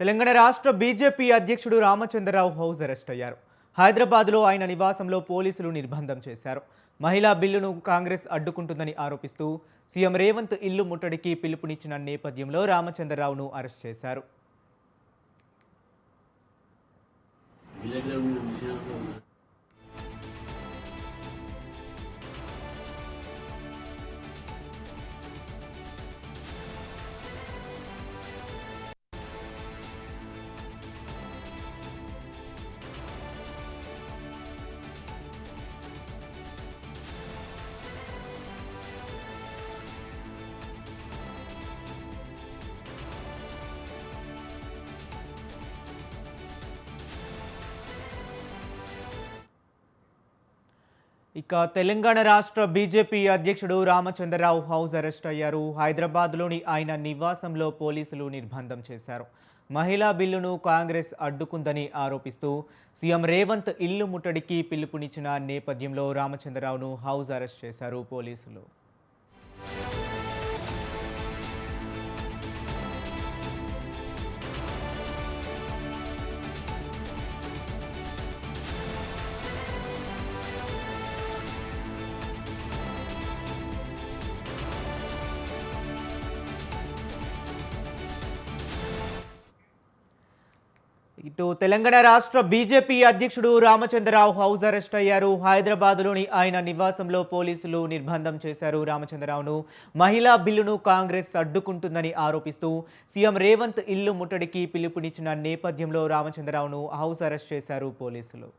తెలంగాణ రాష్ట్ర బీజేపీ అధ్యక్షుడు Ramachandra Rao house arrest అయ్యారు. హైదరాబాద్లో ఆయన నివాసంలో పోలీసులు నిర్బంధం చేశారు. మహిళా బిల్లును కాంగ్రెస్ అడ్డుకుంటుందని ఆరోపిస్తూ సీఎం రేవంత్ ఇల్లు ముట్టడికి పిలుపునిచ్చిన నేపథ్యంలో రామచంద్రరావును అరెస్ట్ చేశారు. ఇక తెలంగాణ రాష్ట్ర బీజేపీ అధ్యక్షుడు రామచంద్రరావు హౌస్ అరెస్ట్ అయ్యారు. హైదరాబాద్లోని ఆయన నివాసంలో పోలీసులు నిర్బంధం చేశారు. మహిళా బిల్లును కాంగ్రెస్ అడ్డుకుందని ఆరోపిస్తూ సీఎం రేవంత్ ఇల్లు ముట్టడికి పిలుపునిచ్చిన నేపథ్యంలో రామచంద్రరావును హౌస్ అరెస్ట్ చేశారు పోలీసులు. ఇటు తెలంగాణ రాష్ట్ర బీజేపీ అధ్యక్షుడు రామచంద్రరావు హౌస్ అరెస్ట్ అయ్యారు. హైదరాబాద్లోని ఆయన నివాసంలో పోలీసులు నిర్బంధం చేశారు రామచంద్రరావును. మహిళా బిల్లును కాంగ్రెస్ అడ్డుకుంటుందని ఆరోపిస్తూ సీఎం రేవంత్ ఇల్లు ముట్టడికి పిలుపునిచ్చిన నేపథ్యంలో రామచంద్రరావును హౌస్ అరెస్ట్ చేశారు పోలీసులు.